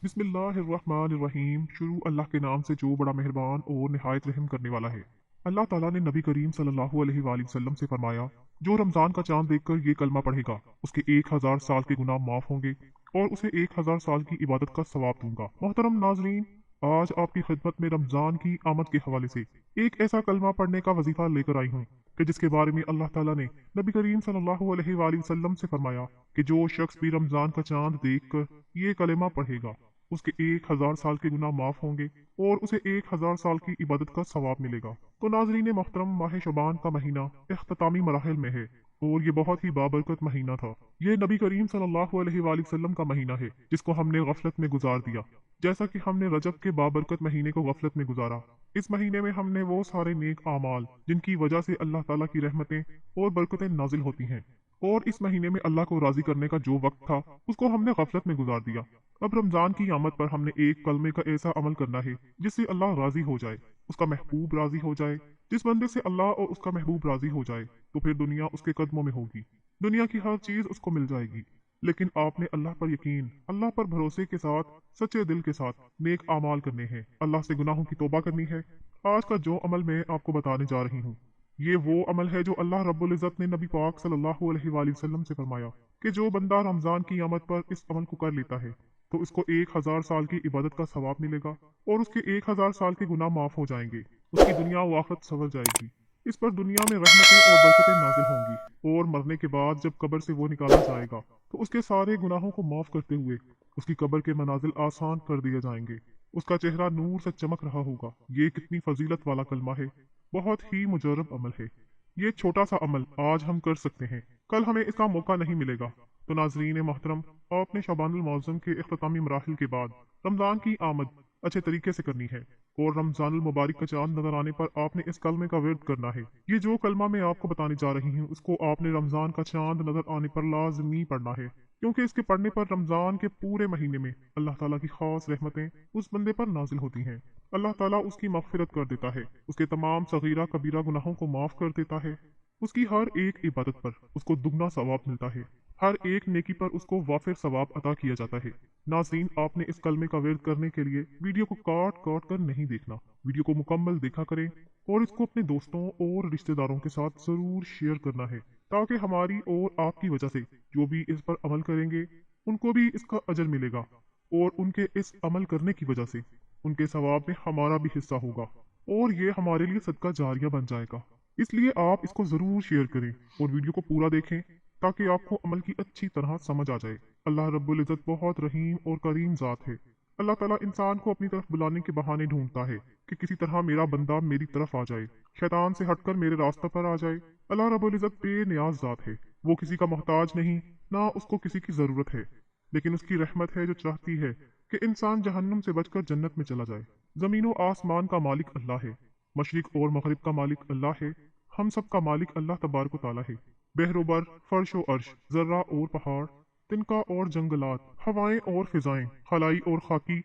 बिस्मिल्लाहिर्रहमानिर्रहीम। शुरू अल्लाह के नाम से जो बड़ा मेहरबान और निहायत रहम करने वाला है। अल्लाह ताला ने नबी करीम सल्लल्लाहु अलैहि वसल्लम से फरमाया, जो रमज़ान का चांद देखकर ये कलमा पढ़ेगा उसके 1000 साल के गुनाह माफ होंगे और उसे 1000 साल की इबादत का सवाब दूंगा। मोहतरम नाजरीन, आज आपकी खिदमत में रमज़ान की आमद के हवाले से एक ऐसा कलमा पढ़ने का वजीफा लेकर आई हूँ कि जिसके बारे में अल्लाह ताला ने नबी करीम सल्लल्लाहु अलैहि वसल्लम से फरमाया कि जो शख्स भी रमज़ान का चांद देखकर ये कलेमा पढ़ेगा उसके 1000 साल के गुनाह माफ होंगे और उसे 1000 साल की इबादत का सवाब मिलेगा। तो नाजरीन मोहतरम, माह शबान का महीना इख्तितामी मराहिल में है और ये बहुत ही बाबरकत महीना था। ये नबी करीम सल्लल्लाहु अलैहि वसल्लम का महीना है जिसको हमने गफलत में गुजार दिया, जैसा कि हमने रजब के बाबरकत महीने को गफलत में गुजारा। इस महीने में हमने वो सारे नेक आमाल जिनकी वजह से अल्लाह ताला की रहमतें और बरकतें नाजिल होती हैं, और इस महीने में अल्लाह को राजी करने का जो वक्त था उसको हमने गफलत में गुजार दिया। अब रमजान की आमद पर हमने एक कलमे का ऐसा अमल करना है जिससे अल्लाह राजी हो जाए, उसका महबूब राजी हो जाए। जिस बंदे से अल्लाह और उसका महबूब राजी हो जाए तो फिर दुनिया उसके कदमों में होगी, दुनिया की हर चीज उसको मिल जाएगी। लेकिन आपने अल्लाह पर यकीन, अल्लाह पर भरोसे के साथ सच्चे दिल के साथ नेक आमाल करने हैं, अल्लाह से गुनाहों की तौबा करनी है। आज का जो अमल मैं आपको बताने जा रही हूँ ये वो अमल है जो अल्लाह रब्बुल इज़्ज़त ने नबी पाक सल्लल्लाहु अलैहि वसल्लम से फरमाया कि जो बंदा रमजान की आमद पर इस अमल को कर लेता है तो उसको 1000 साल की इबादत का सवाब मिलेगा और उसके 1000 साल के गुनाह माफ हो जाएंगे। उसकी दुनिया व आखिरत संवर जाएगी। इस पर दुनिया में रहमतें और बरकतें नाजिल होंगी और मरने के बाद जब कब्र से वो निकाला जाएगा तो उसके सारे गुनाहों को माफ करते हुए उसकी कब्र के मनाजिल आसान कर दिए जाएंगे। उसका चेहरा नूर से चमक रहा होगा। ये कितनी फजीलत वाला कलमा है, बहुत ही मुजर्रब अमल है। ये छोटा सा अमल आज हम कर सकते हैं, कल हमें इसका मौका नहीं मिलेगा। तो नाजरीन मोहतरम, आपने शबानुल मौज़म के इख्तितामी मराहिल के बाद रमज़ान की आमद अच्छे तरीके से करनी है और रमज़ानुल मुबारक का चांद नजर आने पर आपने इस कलमे का विर्द करना है। ये जो कलमा मैं आपको बताने जा रही हूँ उसको आपने रमज़ान का चांद नजर आने पर लाजमी पढ़ना है, क्योंकि इसके पढ़ने पर रमज़ान के पूरे महीने में अल्लाह ताला की खास रहमतें उस बंदे पर नाजिल होती हैं। अल्लाह ताला उसकी मगफिरत कर देता है, उसके तमाम सगीरा कबीरा गुनाहों को माफ कर देता है। उसकी हर एक इबादत पर उसको दुगना सवाब मिलता है, हर एक नेकी पर उसको वाफिर सवाब अता किया जाता है। नाज़रीन, आपने इस कलमे का विर्द करने के लिए वीडियो को काट काट कर नहीं देखना, वीडियो को मुकम्मल देखा करें और इसको अपने दोस्तों और रिश्तेदारों के साथ ज़रूर शेयर करना है, ताकि हमारी और आपकी वजह से जो भी इस पर अमल करेंगे उनको भी इसका अजर मिलेगा और उनके इस अमल करने की वजह से उनके सवाब में हमारा भी हिस्सा होगा और ये हमारे लिए सदका जारिया बन जाएगा। इसलिए आप इसको ज़रूर शेयर करें और वीडियो को पूरा देखें ताकि आपको अमल की अच्छी तरह समझ आ जाए। अल्लाह रब्बुल इज़्ज़त बहुत रहीम और करीम ज़ात है। अल्लाह ताला इंसान को अपनी तरफ बुलाने के बहाने ढूंढता है कि किसी तरह मेरा बंदा मेरी तरफ आ जाए, शैतान से हटकर मेरे रास्ते पर आ जाए। अल्लाह रब्बुल इज़्ज़त बेनियाज ज़ात है, वो किसी का मोहताज नहीं, ना उसको किसी की ज़रूरत है, लेकिन उसकी रहमत है जो चाहती है कि इंसान जहन्नुम से बचकर जन्नत में चला जाए। ज़मीन व आसमान का मालिक अल्लाह है, मशरिक और मगरिब का मालिक अल्लाह है, हम सब का मालिक अल्लाह तबारक व तआला है। बहरोबर, फर्श व अर्श, जर्रा और पहाड़, तिनका और जंगलात, हवाएं और फिजाएं, खलाई और खाकी,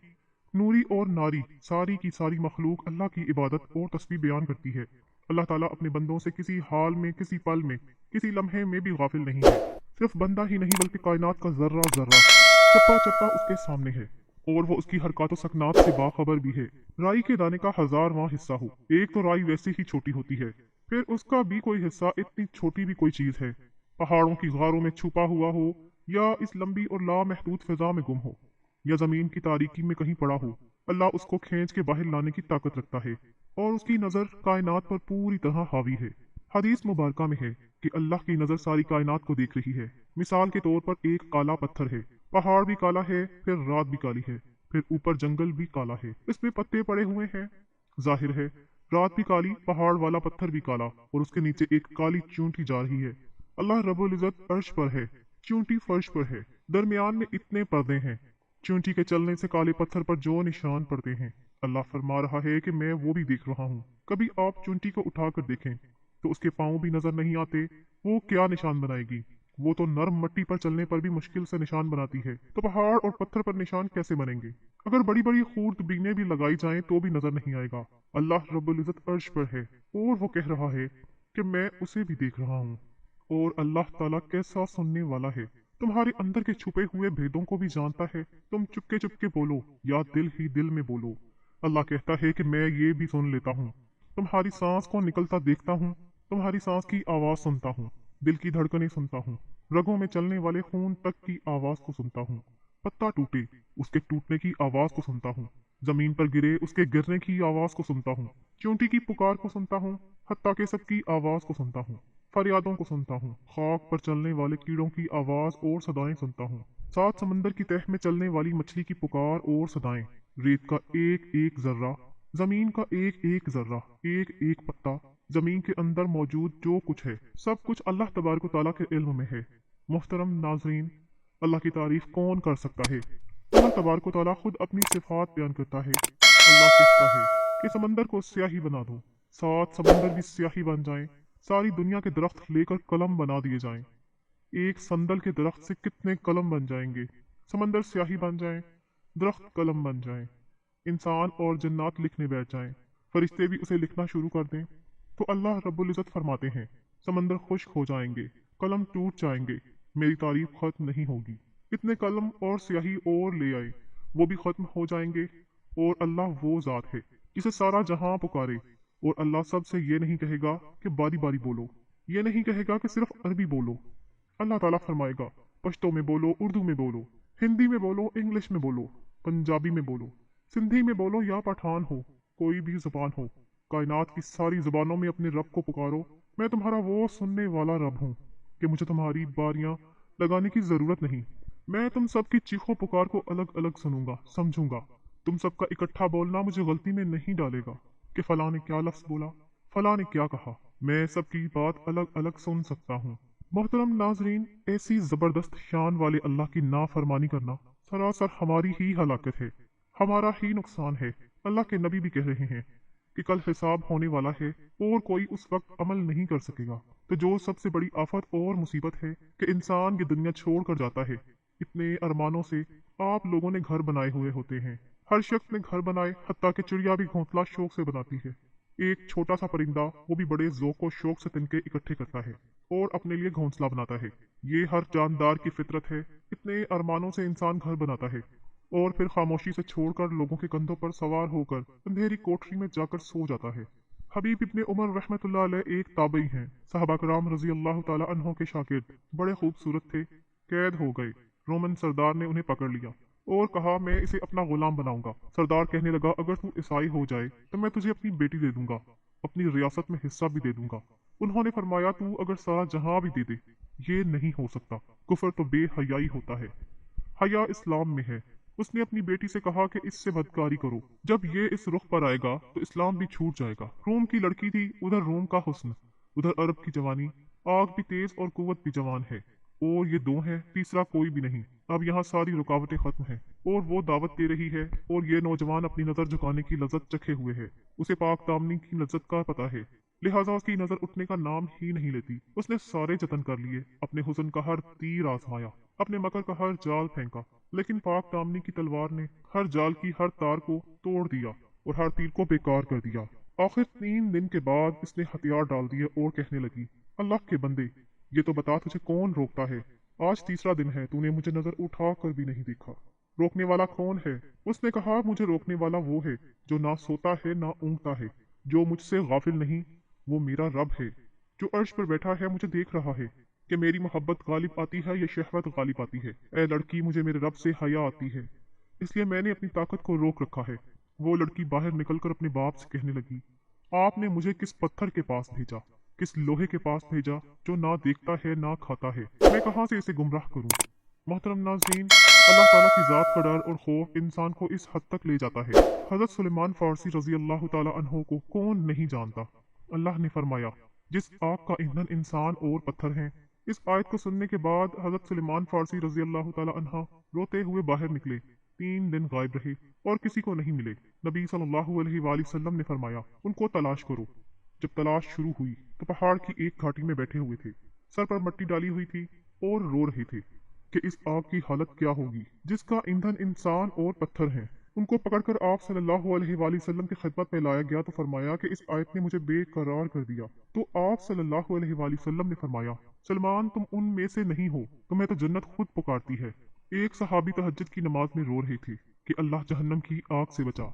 नूरी और नारी, सारी की सारी मखलूक अल्लाह की इबादत और तस्बीह बयान करती है। अल्लाह ताला अपने बंदों से किसी हाल में, किसी पल में, किसी लम्हे में भी गाफिल नहीं है। सिर्फ बंदा ही नहीं बल्कि कायनात का जर्रा जर्रा, चप्पा चप्पा उसके सामने है और वो उसकी हरकत सकनात से बाखबर भी है। राई के दाने का 1000वां हिस्सा हो, एक तो राई वैसे ही छोटी होती है, फिर उसका भी कोई हिस्सा इतनी छोटी भी कोई चीज है, पहाड़ों की गारों में छुपा हुआ हो या इस लंबी और लामहदूद फिजा में गुम हो या जमीन की तारीकी में कहीं पड़ा हो, अल्लाह उसको खींच के बाहर लाने की ताकत रखता है और उसकी नजर कायनात पर पूरी तरह हावी है। हदीस मुबारका में है कि अल्लाह की नजर सारी कायनात को देख रही है। मिसाल के तौर पर एक काला पत्थर है, पहाड़ भी काला है, फिर रात भी काली है, फिर ऊपर जंगल भी काला है, इसमें पत्ते पड़े हुए हैं। जाहिर है रात भी काली, पहाड़ वाला पत्थर भी काला और उसके नीचे एक काली चूंटी जा रही है। अल्लाह रब्बुल इज़्ज़त अर्श पर है, चूंटी फर्श पर है, दरमियान में इतने पर्दे हैं। चूंटी के चलने से काले पत्थर पर जो निशान पड़ते हैं, अल्लाह फरमा रहा है कि मैं वो भी देख रहा हूँ। कभी आप चूंटी को उठाकर देखें तो उसके पाँव भी नजर नहीं आते, वो क्या निशान बनाएगी। वो तो नरम मिट्टी पर चलने पर भी मुश्किल से निशान बनाती है, तो पहाड़ और पत्थर पर निशान कैसे बनेंगे। अगर बड़ी बड़ी खूर्द बीनें भी लगाई जाएं तो भी नजर नहीं आएगा। अल्लाह रब्बुल इज़्ज़त अर्श पर है और वो कह रहा है कि मैं उसे भी देख रहा हूँ। और अल्लाह ताला कैसा सुनने वाला है। तुम्हारे अंदर के छुपे हुए भेदों को भी जानता है। तुम चुपके चुपके बोलो या दिल ही दिल में बोलो, अल्लाह कहता है कि मैं ये भी सुन लेता हूँ। तुम्हारी सांस को निकलता देखता हूँ, तुम्हारी सांस की आवाज सुनता हूँ, दिल की धड़कनें सुनता हूँ, रगों में चलने वाले खून तक की आवाज को सुनता हूँ। पत्ता टूटे उसके टूटने की आवाज को सुनता हूँ, जमीन पर गिरे उसके गिरने की आवाज को सुनता हूँ, चींटी की पुकार को सुनता हूँ, हत्ता के सबकी आवाज को सुनता हूँ, फरियादों को सुनता हूँ, खाक पर चलने वाले कीड़ों की आवाज और सदाएं सुनता हूँ, सात समंदर की तह में चलने वाली मछली की पुकार और सदाएं, रेत का एक एक जर्रा, जमीन का एक एक जर्रा, एक एक पत्ता, जमीन के अंदर मौजूद जो कुछ है, सब कुछ अल्लाह तबारक व तआला के इल्म में है। मोहतरम नाजरीन, अल्लाह की तारीफ कौन कर सकता है। अल्लाह तबारक व तआला खुद अपनी सिफात बयान करता है। अल्लाह कहता है कि समंदर को स्याही बना दो, सात समंदर भी स्याही बन जाएं, सारी दुनिया के दरख्त लेकर कलम बना दिए जाएं। एक संदल के दरख्त से कितने कलम बन जाएंगे। समंदर स्याही बन जाएं, दरख्त कलम बन जाएं, इंसान और जन्नात लिखने बैठ जाएं, फरिश्ते भी उसे लिखना शुरू कर दें, तो अल्लाह रब्बुल इज़्ज़त फरमाते हैं समंदर खुश्क हो जाएंगे, कलम टूट जाएंगे, मेरी तारीफ खत्म नहीं होगी। इतने कलम और स्याही और ले आए, वो भी खत्म हो जाएंगे। और अल्लाह वो ज़ात है जिसे सारा जहां पुकारे। और अल्लाह सबसे ये नहीं कहेगा कि बारी बारी बोलो, ये नहीं कहेगा कि सिर्फ अरबी बोलो। अल्लाह ताला फरमाएगा पश्तो में बोलो, उर्दू में बोलो, हिंदी में बोलो, इंग्लिश में बोलो, पंजाबी में बोलो, सिंधी में बोलो या पठान हो, कोई भी जुबान हो, कायनात की सारी जुबानों में अपने रब को पुकारो। मैं तुम्हारा वो सुनने वाला रब हूँ कि मुझे तुम्हारी बारियां लगाने की जरूरत नहीं। मैं तुम सबकी चीखों पुकार को अलग अलग सुनूंगा, समझूंगा। तुम सबका इकट्ठा बोलना मुझे गलती में नहीं डालेगा कि फलां ने क्या लफ्ज बोला, फलां ने क्या कहा। मैं सबकी बात अलग अलग सुन सकता हूँ। मोहतरम नाजरीन, ऐसी जबरदस्त शान वाले अल्लाह की नाफरमानी करना सरासर हमारी ही हलाकत है, हमारा ही नुकसान है। अल्लाह के नबी भी कह रहे हैं कि कल हिसाब होने वाला है और कोई उस वक्त अमल नहीं कर सकेगा। तो जो सबसे बड़ी आफत और मुसीबत है कि इंसान ये दुनिया छोड़ कर जाता है। इतने अरमानों से आप लोगों ने घर बनाए हुए होते हैं, हर शख्स ने घर बनाए, हत्ता कि चिड़िया भी घोंसला शौक से बनाती है। एक छोटा सा परिंदा वो भी बड़े ज़ौक़ व शौक से तिनके इकट्ठे करता है और अपने लिए घोंसला बनाता है। ये हर जानदार की फितरत है। इतने अरमानों से इंसान घर बनाता है और फिर खामोशी से छोड़कर लोगों के कंधों पर सवार होकर अंधेरी कोठरी में जाकर सो जाता है। हबीब इब्ने उमर रहमतुल्लाह अलैह एक ताबई हैं, साहबा कराम रजी अल्लाह ताला अन्हों के शागिर्द, बड़े खूबसूरत थे। कैद हो गए, रोमन सरदार ने उन्हें पकड़ लिया और कहा मैं इसे अपना गुलाम बनाऊंगा। सरदार कहने लगा अगर तू ईसाई हो जाए तो मैं तुझे अपनी बेटी दे दूंगा, अपनी रियासत में हिस्सा भी दे दूंगा। उन्होंने फरमाया तू अगर सारा जहां भी दे दे, ये नहीं हो सकता, कुफर तो बेहयाई होता है, हया इस्लाम में है। उसने अपनी बेटी से कहा कि इससे बदकारी करो, जब ये इस रुख पर आएगा तो इस्लाम भी छूट जाएगा। रोम की लड़की थी, उधर रोम का हुस्न, उधर अरब की जवानी, आग भी तेज और कुव्वत भी जवान है, और ये दो हैं, तीसरा कोई भी नहीं। अब यहाँ सारी रुकावटें खत्म हैं और वो दावत दे रही है और ये नौजवान अपनी नजर झुकाने की लज्जत चखे हुए है। उसे पाक दामनी की लज्जत का पता है, लिहाजा उसकी नजर उठने का नाम ही नहीं लेती। उसने सारे जतन कर लिए, अपने हुस्न का हर तीर आजमाया, अपने मकर का हर जाल फेंका, लेकिन पाक दामनी की तलवार ने हर जाल की हर तार को तोड़ दिया और हर तीर को बेकार कर दिया। आखिर 3 दिन के बाद इसने हथियार डाल दिए और कहने लगी अल्लाह के बंदे, ये तो बता तुझे कौन रोकता है। आज तीसरा दिन है, तूने मुझे नजर उठा कर भी नहीं देखा। रोकने वाला कौन है? उसने कहा मुझे रोकने वाला वो है जो ना सोता है ना ऊँगता है, जो मुझसे गाफिल नहीं, वो मेरा रब है जो अर्श पर बैठा है, मुझे देख रहा है कि मेरी मोहब्बत गालिब आती है या शहवत गालिब आती है। ए लड़की, मुझे मेरे रब से हया आती है, इसलिए मैंने अपनी ताकत को रोक रखा है। वो लड़की बाहर निकलकर अपने बाप से कहने लगी आपने मुझे किस पत्थर के पास भेजा, किस लोहे के पास भेजा जो ना देखता है ना खाता है, मैं कहाँ से इसे गुमराह करूं। मोहतरम नाज़रीन, अल्लाह ताला की ज़ात का डर और खौफ इंसान को इस हद तक ले जाता है। हज़रत सुलेमान फ़ारसी रज़ी अल्लाह ताला अन्हो को कौन नहीं जानता। अल्लाह ने फरमाया जिस आग का ईंधन इंसान और पत्थर हैं। इस आयत को सुनने के बाद हज़रत सुलेमान फ़ारसी रज़ी अल्लाह ताला अन्हा रोते हुए बाहर निकले। 3 दिन गायब रहे और किसी को नहीं मिले। नबी सल्लल्लाहु अलैहि वसल्लम ने फरमाया उनको तलाश करो। जब तलाश शुरू हुई तो पहाड़ की एक घाटी में बैठे हुए थे, सर पर मट्टी डाली हुई थी और रो रहे थे कि इस आग की हालत क्या होगी जिसका ईंधन इंसान और पत्थर हैं। उनको पकड़कर आप सल्लल्लाहु अलैहि वसल्लम की खिदमत में लाया गया तो फरमाया कि इस आयत ने मुझे बेकरार कर दिया। तो आप सल्लल्लाहु अलैहि वसल्लम ने फरमाया, सलमान तुम उन में से नहीं हो, तुम्हें तो जन्नत खुद पुकारती है। एक सहाबी तहज्जुद की नमाज में रो रहे थे कि अल्लाह जहन्नम की आग से बचा।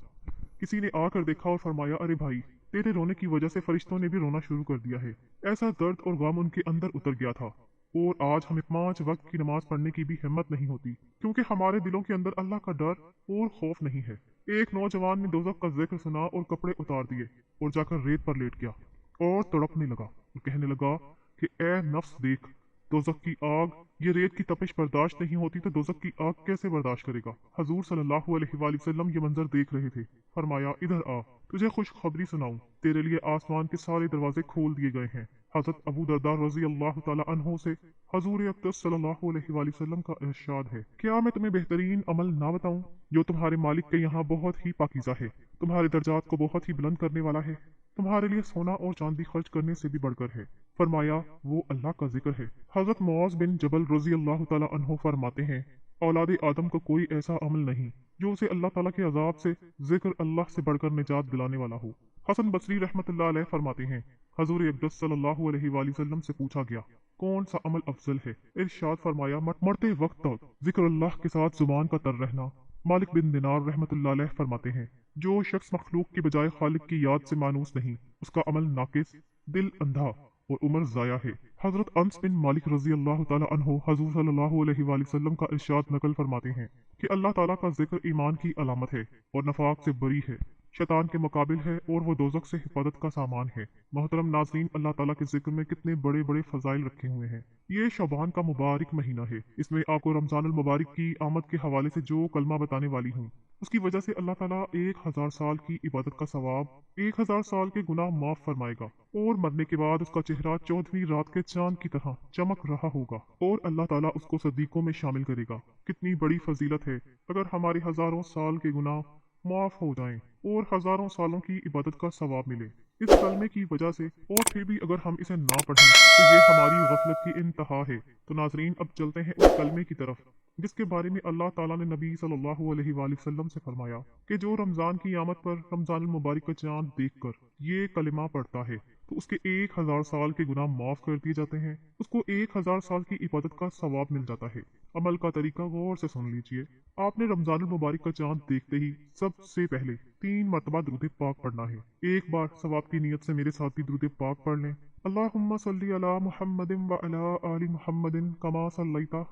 किसी ने आकर देखा और फरमाया, अरे भाई, तेरे रोने की वजह से फरिश्तों ने भी रोना शुरू कर दिया है। ऐसा दर्द और गम उनके अंदर उतर गया था। और आज हमें 5 वक्त की नमाज पढ़ने की भी हिम्मत नहीं होती, क्योंकि हमारे दिलों के अंदर अल्लाह का डर और खौफ नहीं है। एक नौजवान ने दोज़ख का जिक्र सुना और कपड़े उतार दिए और जाकर रेत पर लेट गया और तड़पने लगा और कहने लगा कि ए नफ्स देख, दोज़ख की आग, ये रेत की तपिश बर्दाश्त नहीं होती तो दोज़ख की आग कैसे बर्दाश्त करेगा। हजूर सल्लल्लाहु अलैहि वसल्लम ये मंजर देख रहे थे। फरमाया, इधर आ, तुझे खुशखबरी सुनाऊं, तेरे लिए आसमान के सारे दरवाजे खोल दिए गए हैं। हजरत अबू दरदा रजी अल्लाह ताला अन्हो से हजूर अक़दस सल्लल्लाहु अलैहि वसल्लम का इरशाद है, क्या मैं तुम्हें बेहतरीन अमल ना बताऊं जो तुम्हारे मालिक के यहाँ बहुत ही पाकीज़ा है, तुम्हारे दर्जात को बहुत ही बुलंद करने वाला है, तुम्हारे लिए सोना और चांदी खर्च करने से भी बढ़कर है। फरमाया, वो अल्लाह का जिक्र है। हजरत मुआज़ बिन जबल रजी अल्लाह ताला अन्हो फरमाते हैं, औलाद आदम को कोई ऐसा अमल नहीं जो उसे अल्लाह ताला के अजाब से, जिक्र अल्लाह से बढ़कर निजात दिलाने वाला हो। हसन बसरी रहमतुल्लाह अलैह फरमाते हैं, हजूर अक़दस सल्लल्लाहु अलैहि वसल्लम से पूछा गया, कौन सा अमल अफजल है। इरशाद फरमाया, मरते वक्त तक जिक्र अल्लाह के साथ जुबान का तर रहना। मालिक बिन दिनार रहमतुल्लाह अलैह फरमाते हैं, जो शख्स मखलूक की बजाय खालिक की याद से मानूस नहीं, उसका अमल नाकिस, दिल अंधा और उम्र ज़ाया है। हजरत अनस बिन मालिक रजी अल्लाह ताला अन्हो हजूर सल्लल्लाहु अलैहि वसल्लम का इरशाद नकल फरमाते हैं कि अल्लाह ताला का जिक्र ईमान की अलामत है और नफाक से बरी है, शैतान के मुकाबिल है और वो दोज़ख से हिफाजत का सामान है। मोहतरम नाज़रीन, अल्लाह ताला के जिक्र में कितने बड़े बड़े फ़ज़ाइल रखे हुए हैं। ये शबान का मुबारक महीना है। इसमें आपको रमज़ानुल मुबारक की आमद के हवाले से जो कलमा बताने वाली हूँ, उसकी वजह से अल्लाह ताला 1000 साल की इबादत का सवाब, 1000 साल के गुनाह माफ फरमाएगा और मरने के बाद उसका चेहरा 14वीं रात के चांद की तरह चमक रहा होगा और अल्लाह ताला उसको सदीकों में शामिल करेगा। कितनी बड़ी फजीलत है अगर हमारे हजारों साल के गुनाह माफ हो जाएं और हजारों सालों की इबादत का सवाब मिले इस कलमे की वजह से। और फिर भी अगर हम इसे ना पढ़ें तो ये हमारी गफलत की इंतहा है। तो नाजरीन, अब चलते हैं उस कलमे की तरफ जिसके बारे में अल्लाह ताला ने नबी सल्लल्लाहु अलैहि वसल्लम से फरमाया कि जो रमज़ान की आमद पर रमज़ानुल मुबारक का चांद देखकर ये कलिमा पढ़ता है तो उसके 1000 साल के गुनाह माफ कर दिए जाते हैं, उसको 1000 साल की इबादत का सवाब मिल जाता है। अमल का तरीका गौर से सुन लीजिए। आपने रमज़ानुल मुबारक का चांद देखते ही सबसे पहले 3 मरतबा दुरूद पाक पढ़ना है। एक बार सवाब की नीयत से मेरे साथ भी दुरूद पाक पढ़ लें। अल्लाहुम्मा सल्ली अला मुहम्मदिन व अला आलि मुहम्मदिन कमा सल्लैता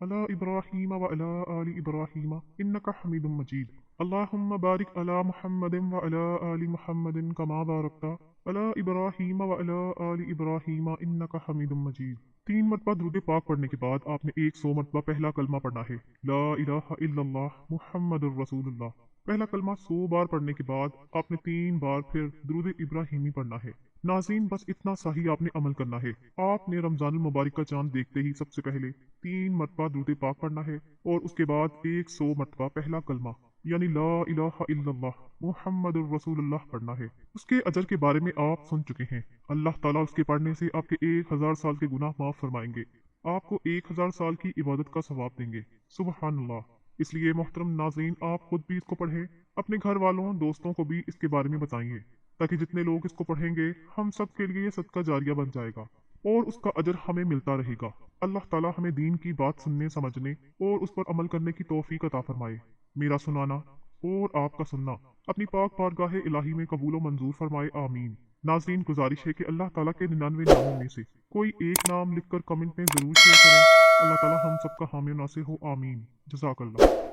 अला इब्राहीम व अला आलि इब्राहीम इन्नका हमीदुम मजीद। अल्लाहुम्मा बारिक अला मुहम्मदिन व अला आलि मुहम्मदिन कमा बारकता अला इब्राहीम व अला आलि इब्राहीम इन्नका हमीदुम मजीद। 3 मरतबा दुरूद पाक पढ़ने के बाद आपने 100 मरतबा पहला कलमा पढ़ना है, ला इलाहा इल्लल्लाह मुहम्मदुर रसूलुल्लाह। पहला कलमा 100 बार पढ़ने के बाद आपने 3 बार फिर दुरूद इब्राहीमी पढ़ना है। नाज़रीन, बस इतना सा ही आपने अमल करना है। आपने रमज़ानुल मुबारक का चांद देखते ही सबसे पहले 3 मरतबा दुरूद पाक पढ़ना है और उसके बाद 100 मरतबा पहला कलमा यानी ला इलाहा इल्लल्लाह मुहम्मदुर रसूलुल्लाह पढ़ना है। उसके अजर के बारे में आप सुन चुके हैं। अल्लाह ताला उसके पढ़ने से आपके 1000 साल के गुनाह माफ फरमाएंगे, आपको 1000 साल की इबादत का सवाब देंगे। सुबहान अल्लाह। इसलिए मोहतरम नाज़रीन, आप खुद भी इसको पढ़ें, अपने घर वालों दोस्तों को भी इसके बारे में बताइए, ताकि जितने लोग इसको पढ़ेंगे हम सब के लिए ये सदका जारिया बन जाएगा और उसका अजर हमें मिलता रहेगा। अल्लाह ताला हमें दीन की बात सुनने, समझने और उस पर अमल करने की तौफीक अता फरमाए। मेरा सुनाना और आपका सुनना अपनी पाक बारगाह इलाही में कबूल व मंजूर फरमाए, आमीन। नाज़रीन, गुजारिश है कि अल्लाह ताला के 99 नामों में से कोई एक नाम लिखकर कमेंट में ज़रूर शेयर करें। अल्लाह ताला हम सबका हामी नासिर हो, आमीन। जज़ाकल्लाह।